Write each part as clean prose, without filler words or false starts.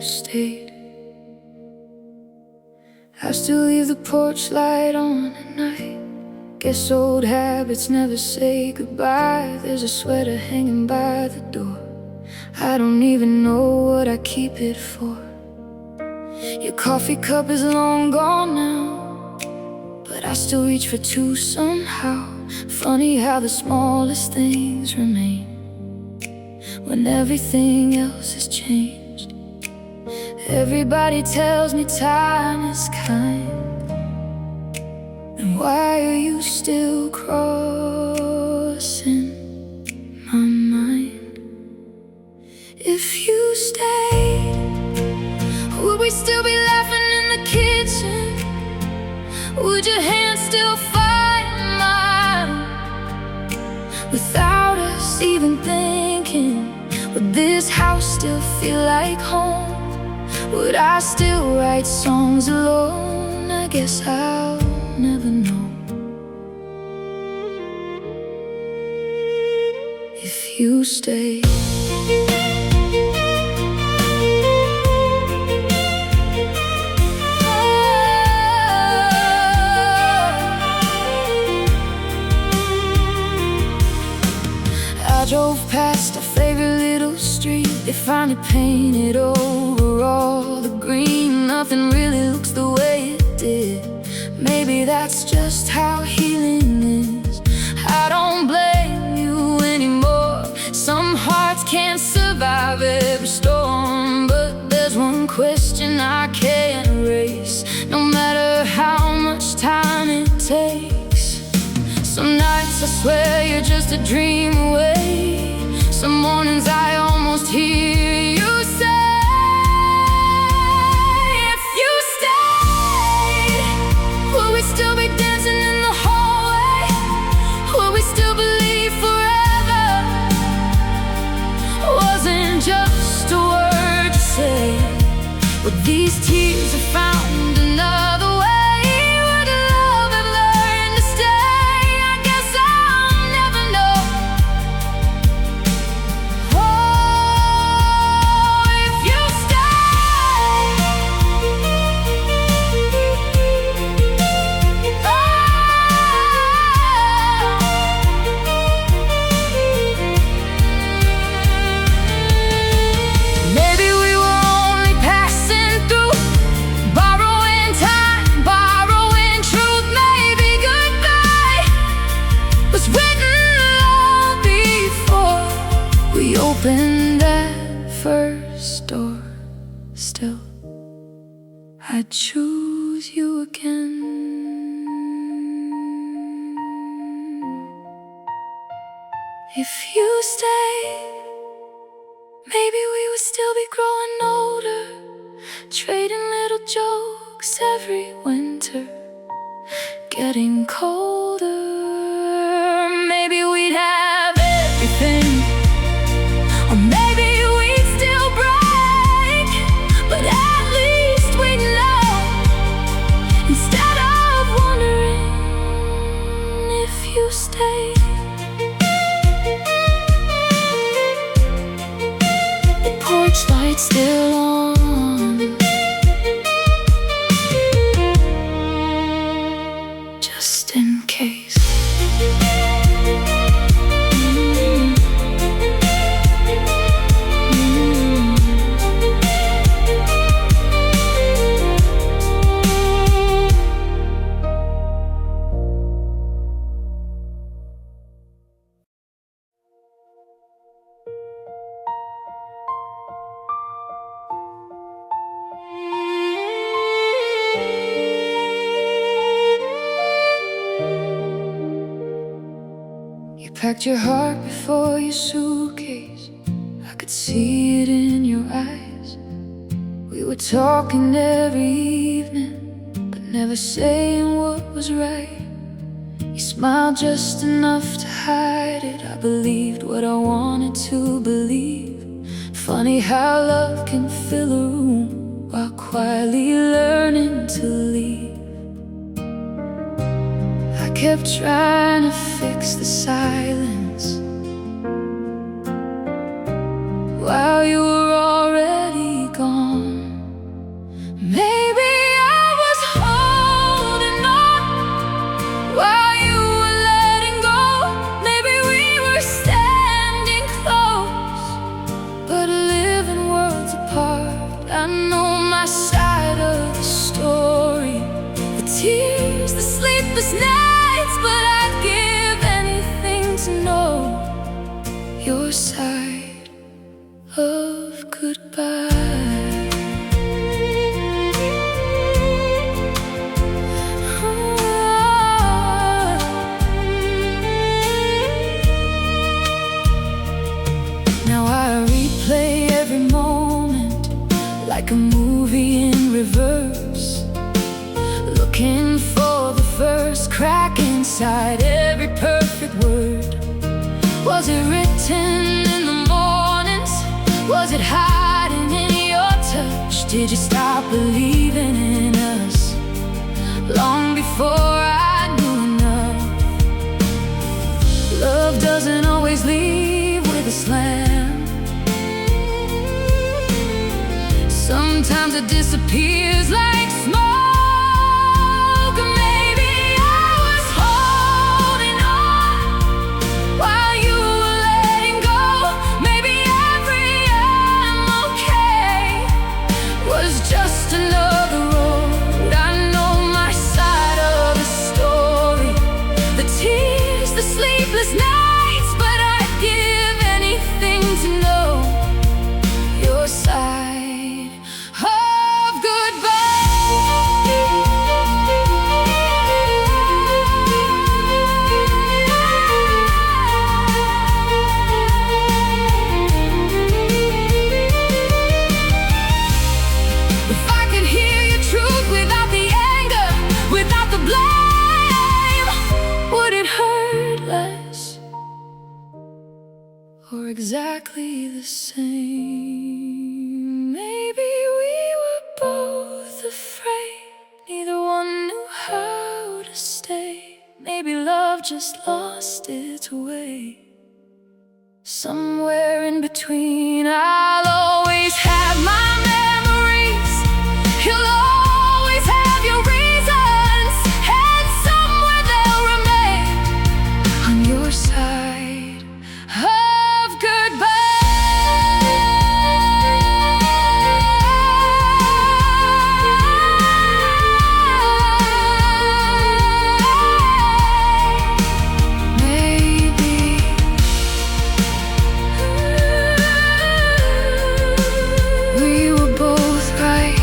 stayed. I still leave the porch light on at night. Guess old habits never say goodbye. There's a sweater hanging by the door. I don't even know what I keep it for. Your coffee cup is long gone now, but I still reach for two somehow. Funny how the smallest things remain when everything else has changed. Everybody tells me time is kind, and why are you still crossing my mind? If you stayed, would we still be laughing in the kitchen? Would your hands still find mine? Without us even thinking, would this house still feel like home? Would I still write songs alone? I guess I'll never know. If you stay. I drove past our favorite little street. They finally painted over all the green. Nothing really looks the way it did. Maybe that's just how healing is. I don't blame you anymore. Some hearts can't survive every storm, but there's one question I can't erase, no matter how much time it takes. Some nights I swear you're just a dream away. Some mornings I almost hear you say, if you stayed, will we still be dancing in the hallway? Will we still believe forever wasn't just a word to say? But these tears have found another way. Would love have learned to stay? I guess I'll never know. Oh, if you stay. Maybe we were only passing through, borrowing time, borrowing truth. Maybe goodbye was written long before we opened that first door. Still, I'd choose you again. If you stayed, maybe we would still be growing older, trading little jokes every winter, getting colder. Maybe we'd have everything, or maybe we'd still break, but at least we'd know, instead of wondering if you stayed. The porch light's still on, just in case. You packed your heart before your suitcase. I could see it in your eyes. We were talking every evening, but never saying what was right. You smiled just enough to hide it. I believed what I wanted to believe. Funny how love can fill a room while quietly learning to leave. I kept trying to fix the silence while you were already gone. my side of the story, the tears, the sleepless nights, but I'd give anything to know your side of goodbye. Now I replay every moment like a movie in reverse, looking for the first crack inside every perfect word. Was it written in the mornings? Was it hiding in your touch? Did you stop believing in us long before I knew enough? Love doesn't always leave with a slam. Sometimes it disappears like smoke. Maybe I was holding on while you were letting go. Maybe every "I'm okay" was just another road. I know my side of the story, the tears, the sleepless nights, but I'd give anything to know your side. Or exactly the same? Maybe we were both afraid, neither one knew how to stay. Maybe love just lost its way. Somewhere in between, I'll always have my memories. You'll always have your reasons, and somewhere they'll remain on your side of goodbye. Maybe we were both right.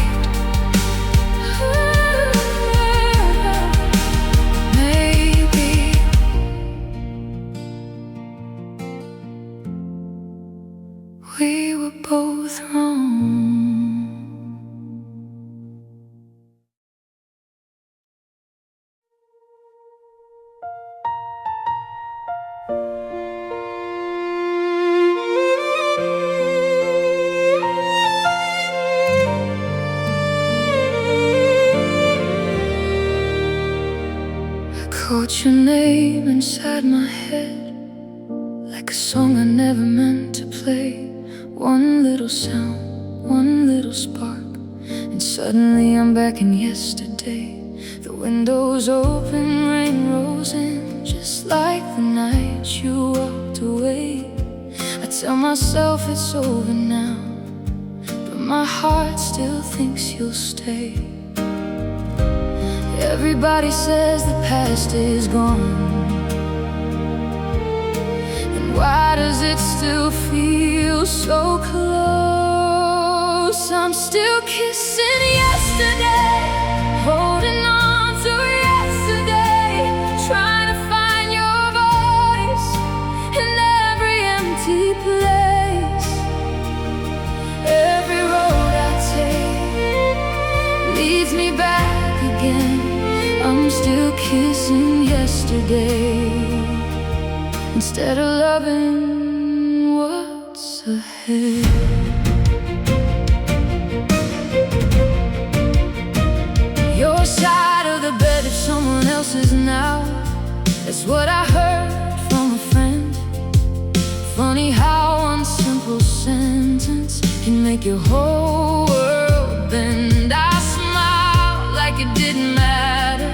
Maybe we were both wrong. I caught your name inside my head like a song I never meant to play. One little sound, one little spark, and suddenly I'm back in yesterday. The windows open, rain rolls in, just like the night you walked away. I tell myself it's over now, but my heart still thinks you'll stay. Everybody says the past is gone, and why does it still feel so close? I'm still kissing yesterday, holding on to yesterday, trying to find your voice in every empty place. Every road I take leads me back again. I'm still kissing yesterday instead of loving what's ahead. Your side of the bed if someone else's now. That's what I heard from a friend. Funny how one simple sentence can make your whole world bend. I smiled like it didn't matter,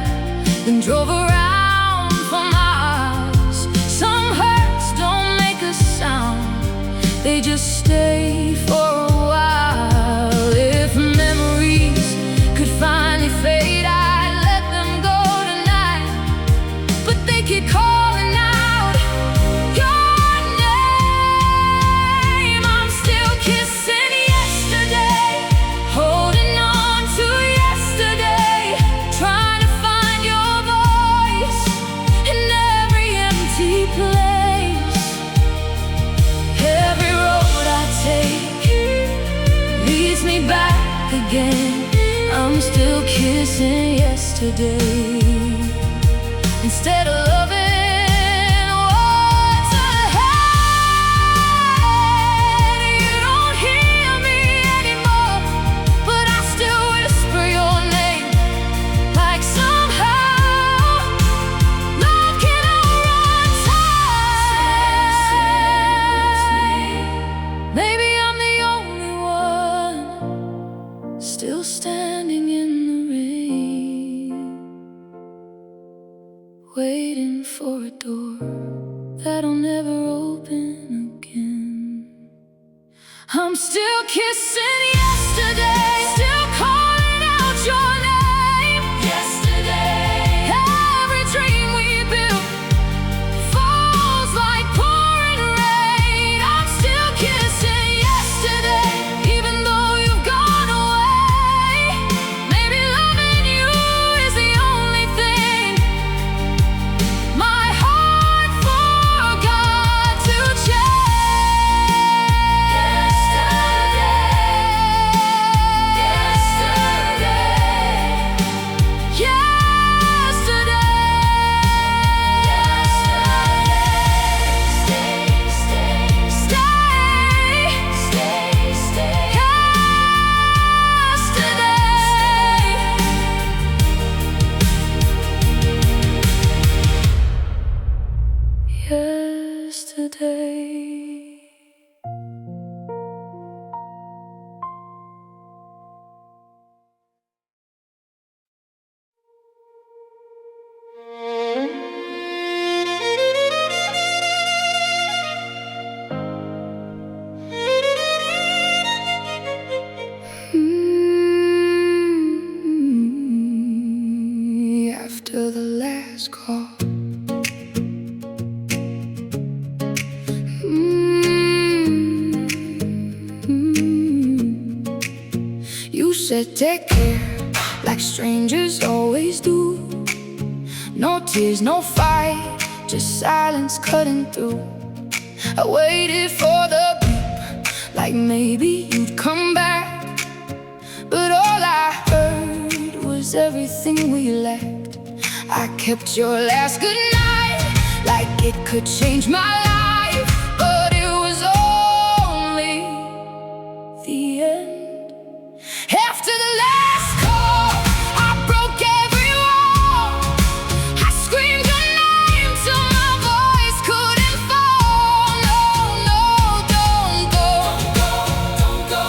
then drove around for miles. Some hurts don't make a sound, they just stay for a while. If memory still kissing yesterday instead of loving what's ahead. You don't hear me anymore, but I still whisper your name, like somehow love can outrun time. Maybe I'm the only one still standing in the rain, waiting for a door that'll never open again. I'm still kissing yesterday, still calling out your name. Yesterday, every dream we built falls like pouring rain. I'm still kissing yesterday, even though you've gone away. Maybe loving you is the only thing my heart forgot to change. Yesterday. After the last call, you said take care, like strangers always do. No tears, no fight, just silence cutting through. I waited for the beep, like maybe you'd come back, but all I heard was everything we lacked. I kept your last goodnight, like it could change my life, but it was only the end. After the last call, I broke every wall. I screamed your name till my voice couldn't fall. No, no, don't go, don't go.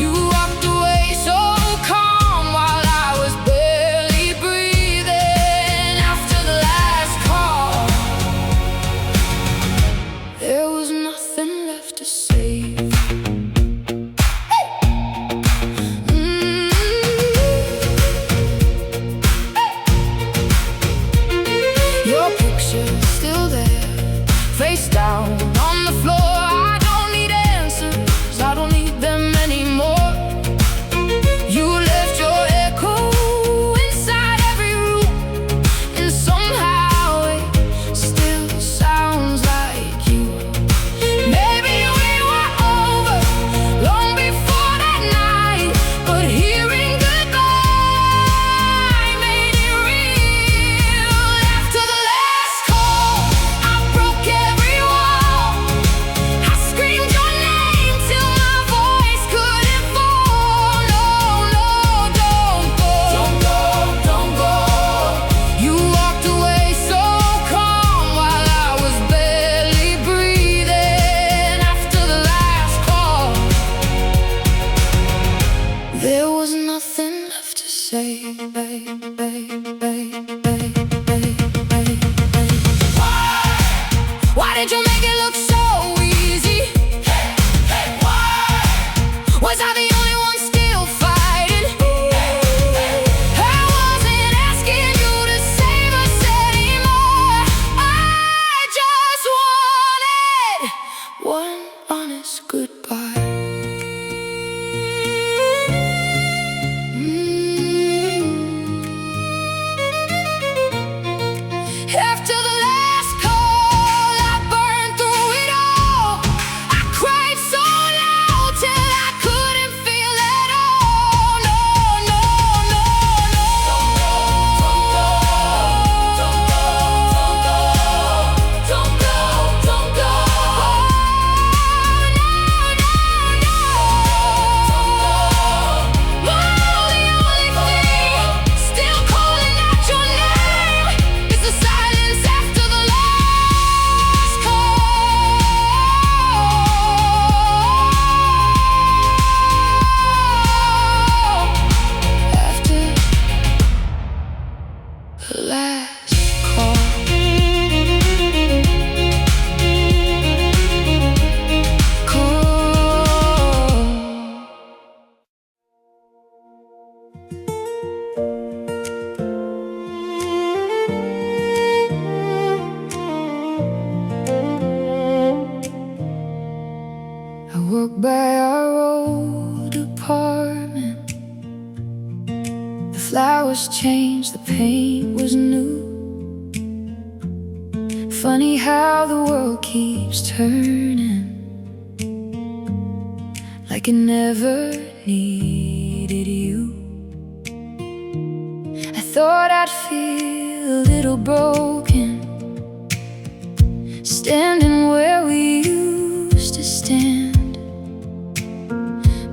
You walked away so calm while I was barely breathing. After the last call, there was nothing left to save. Your picture's still there, face down on the floor. I don't need answers, I don't need them anymore. You left your echo inside every room, and somehow it still sounds like you. Maybe we were over long before that night, but hearing goodbye made it real. After the last call, I broke every wall. I screamed your name till my voice couldn't fall. No, no, don't go, don't go, don't go. You walked away so calm while I was barely breathing. After the last call, there was nothing left to say, babe, babe, babe, babe, babe, babe, babe. Why did you make it look so easy? Why? Was I the only one still fighting? I wasn't asking you to save us anymore. I just wanted one honest goodbye. After the last call, I burned through flowers changed, the paint was new. Funny how the world keeps turning, like it never needed you. I thought I'd feel a little broken, standing where we used to stand.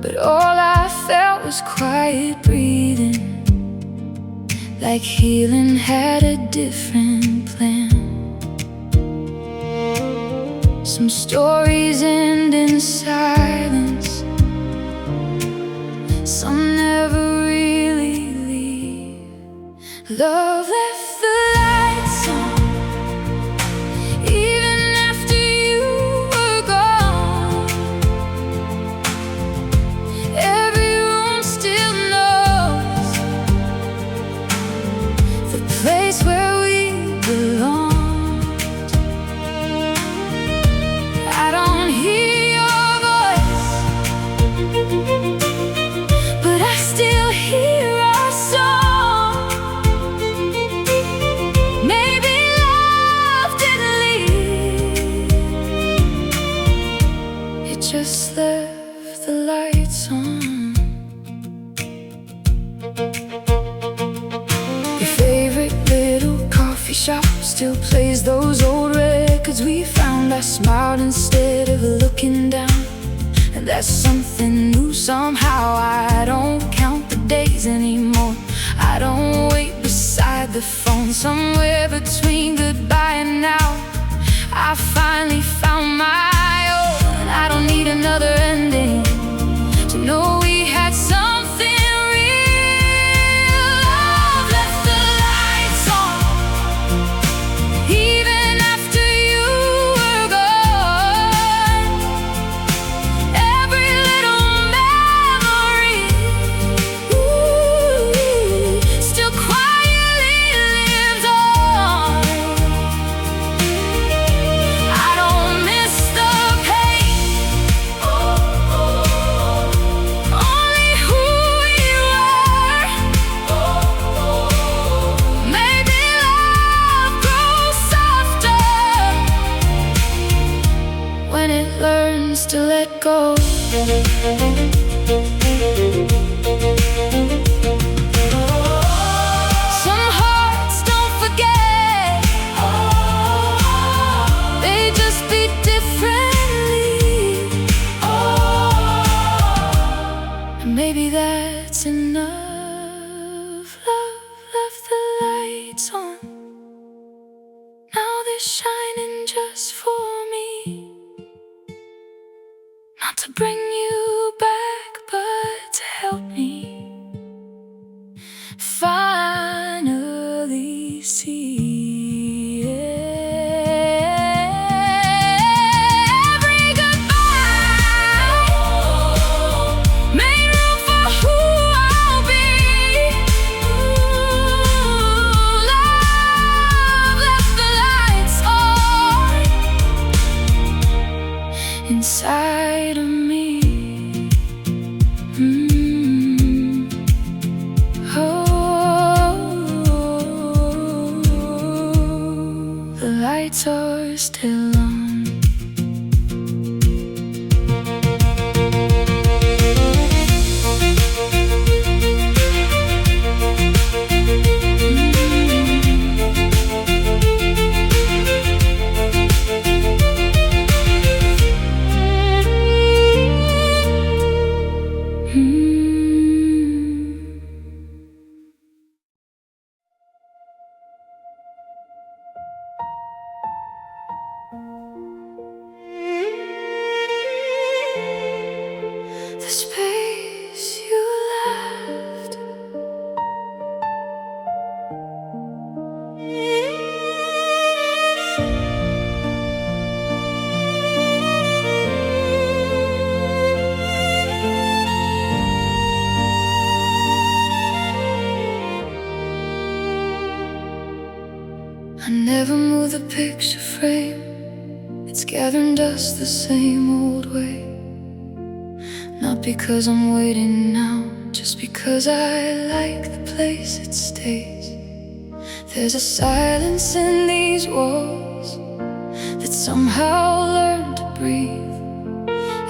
But all I felt was quiet breathing, like healing had a different plan. Some stories end in silence, some never really leave. Love left the lights on, even after you were gone. Every room still knows the place where we belong. I don't hear your voice, but I still hear our song. Maybe love didn't leave, it just left the lights on. Your favorite little coffee shop still plays those old records we found. I smiled instead of looking down, and that's something new somehow. I don't count the days anymore, I don't wait beside the phone. Somewhere between goodbye and now, I finally found my own. I don't need another ending to know we had something real. Love left the lights on, even after you were gone. Every little memory, still quietly lives on. I don't miss the pain, only who we were. Maybe love grows softer when it learns to let go. Some hearts don't forget, they just beat differently. And maybe that's enough. Love left the lights on, now they're shining just for me. Not to bring you back, but to help me finally see every goodbye made room for who I'll be. Love left the lights on inside of me. Oh, the lights are still on. The space you left, I never move the picture frame, it's gathering dust the same old way. Not because I'm waiting now, Just because I like the place it stays. There's a silence in these walls that somehow learned to breathe.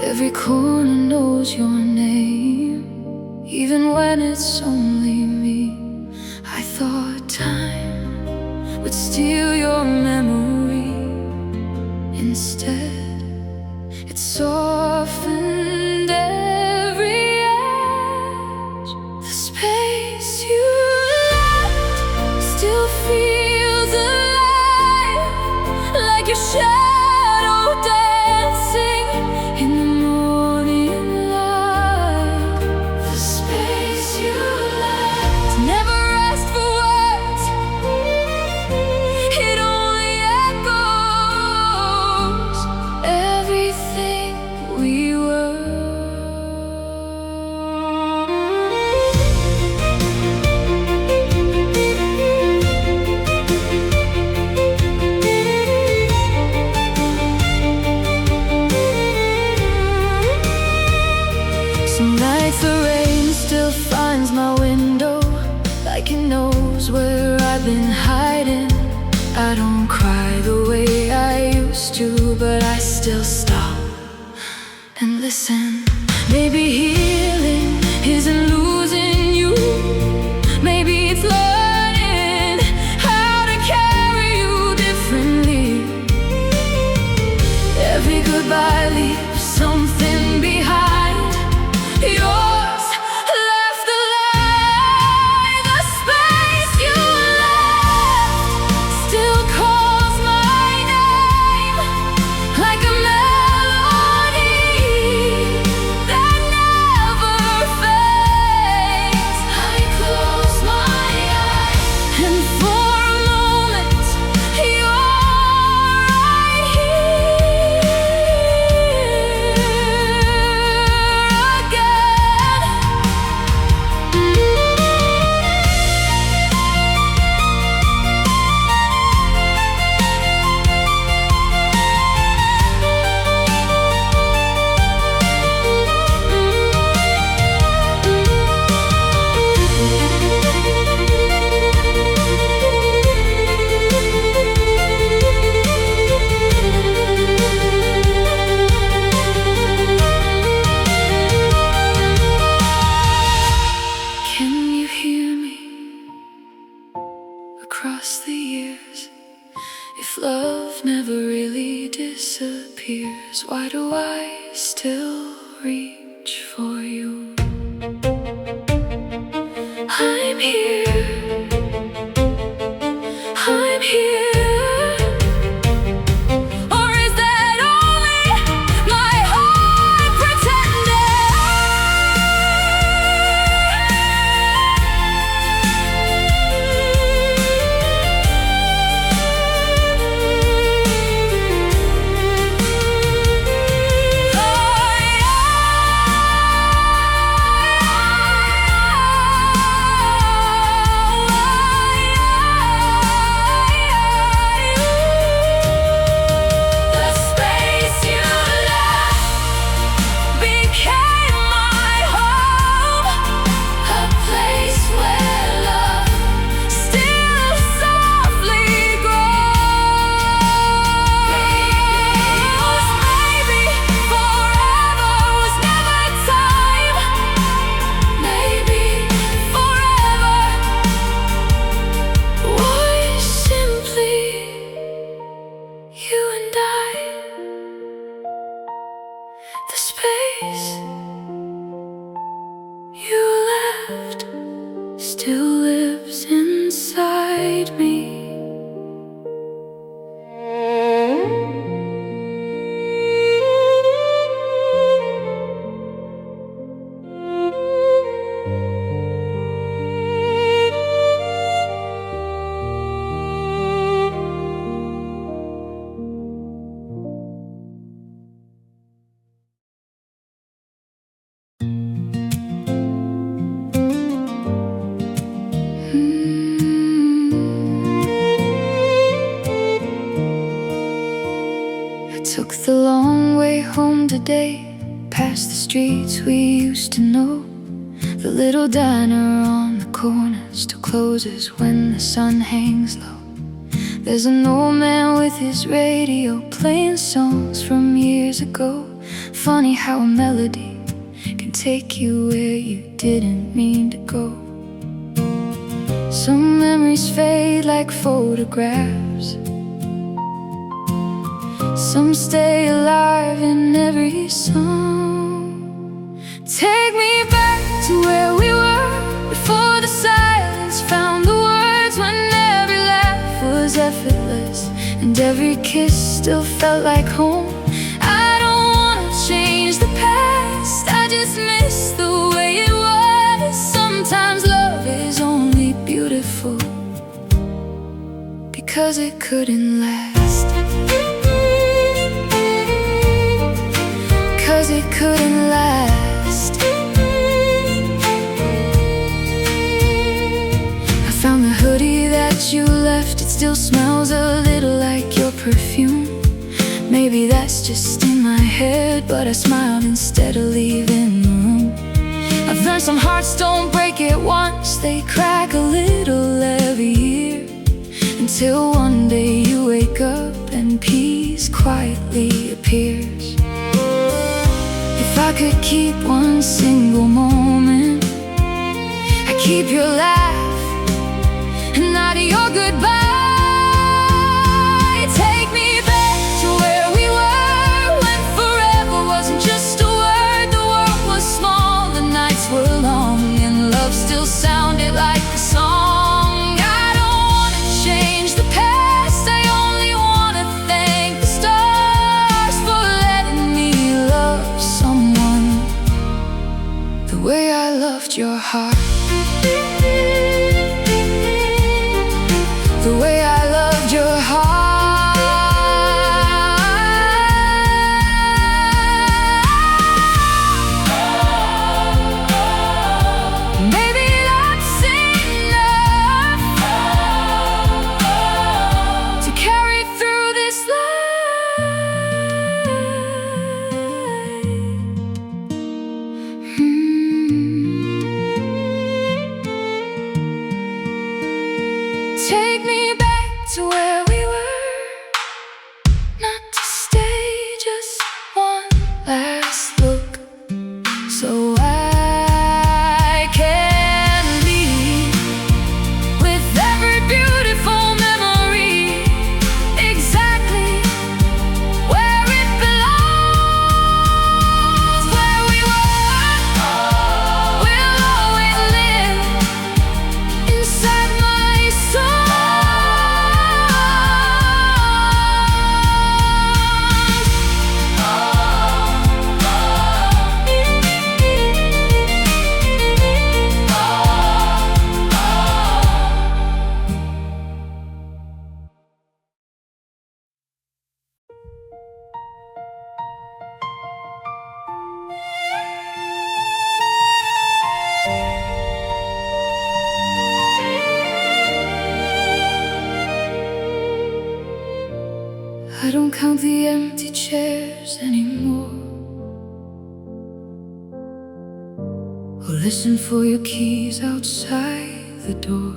Every corner knows your name, even when it's only me. I thought time would steal your memory. Instead, it softened every edge. The space you left still feels alive, like your shadow dancing in the morning light. The space you left never asked for words, it only echoes everything we were. Some nights the rain still finds my window, like it knows where I've been hiding. I don't cry the way I used to, but I still stop and listen. Maybe healing isn't losing you. Maybe it's learning how to carry you differently. Every goodbye leaves something behind. Yours left alive. The space you left still calls my name, like a melody that never fades. I close my eyes, and for a moment you're right here again. Can you hear me across the years? If love never really disappears, why do I still reach for you? I'm here, I'm here. Or is that only my heart The space you left became my home, a place where love still softly grows. Maybe forever was never time. Maybe forever was simply you and I. The space you left still lives inside me. Took the long way home today, past the streets we used to know. The little diner on the corner still closes when the sun hangs low. There's an old man with his radio playing songs from years ago. Funny how a melody can take you where you didn't mean to go. Some memories fade like photographs, some stay alive in every song. Take me back to where we were before the silence found the words, when every laugh was effortless and every kiss still felt like home. I don't wanna change the past, I just miss the way it was. Sometimes love is only beautiful because it couldn't last. Cause it couldn't last. I found the hoodie that you left, it still smells a little like your perfume. Maybe that's just in my head, but I smiled instead of leaving the room. I've learned some hearts don't break at once, they crack a little every year, until one day you wake up and peace quietly appears. If I could keep one single moment, I'd keep your laugh and not your goodbye. Take me back to where we were, when forever wasn't just a word. The world was small, the nights were long, and love still sounded like a song. I don't wanna change the past, I only wanna thank the stars for letting me love someone the way I loved your heart, the way I loved your heart. Maybe that's enough to carry through this life. Take me back to where we were, not to stay, just one last look, so I can leave with every beautiful memory exactly where it belongs. Where we were will always live inside my soul. I don't count the empty chairs anymore, or listen for your keys outside the door.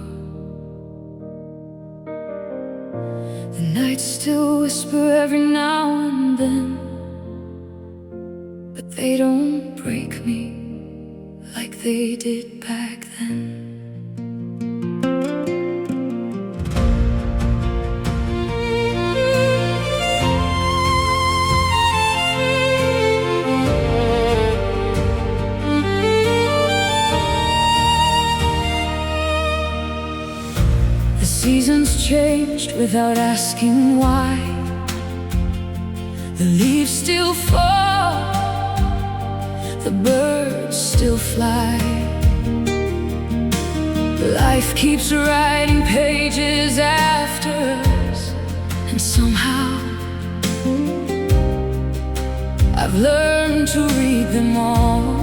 The nights still whisper every now and then, but they don't break me like they did back then. Seasons changed without asking why. The leaves still fall, the birds still fly. Life keeps writing pages after us, and somehow I've learned to read them all.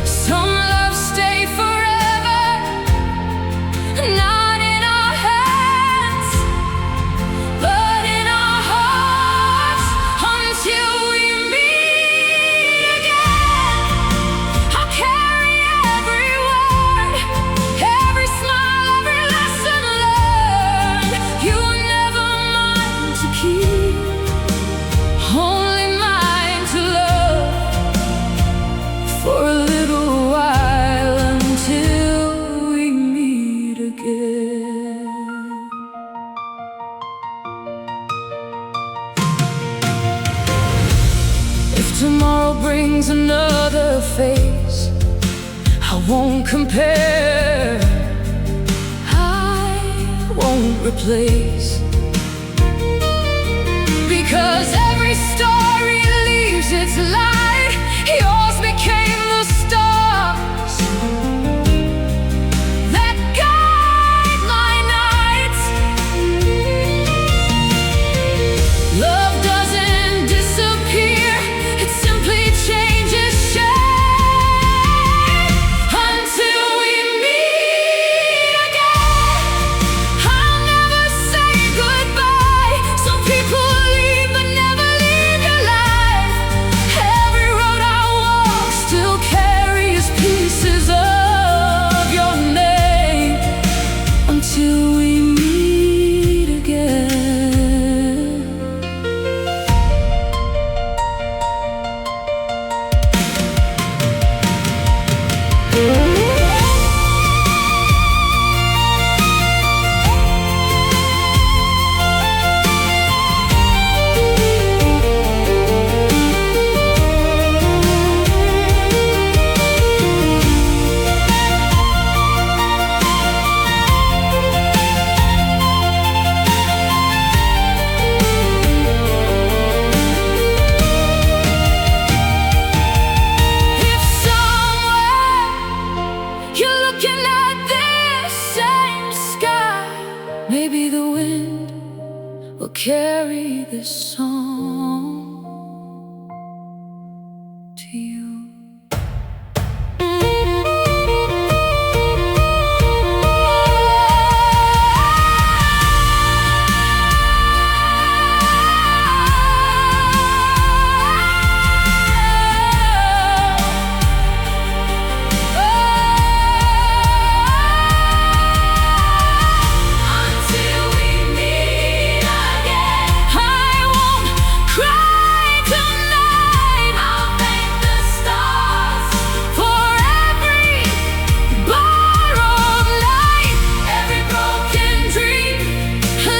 Some love stay forever, not in our hands, but in our hearts, until we meet again. won't compare, I won't replace. Because every story leaves its light, yours became the stars that guide my nights. Love doesn't disappear, it simply changes shape until we meet again. I'll never say goodbye. Some people leave but never leave your life. Every road I walk still carries pieces of your name until we meet again. If somewhere you're looking at this same sky, maybe the wind will carry this song to you. Until we meet again, I won't cry tonight. I'll thank the stars for every borrowed night, every broken dream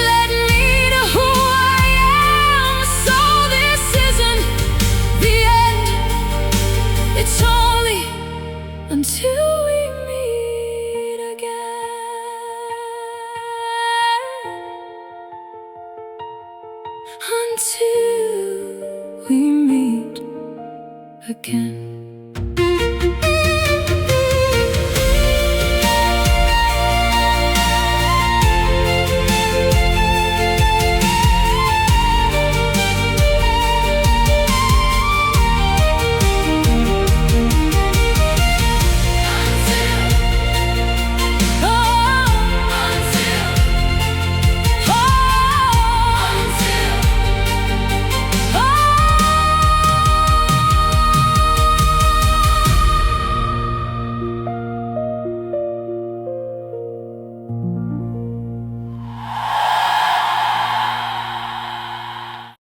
led me to who I am. So this isn't the end, it's only until we meet again. Until we meet again.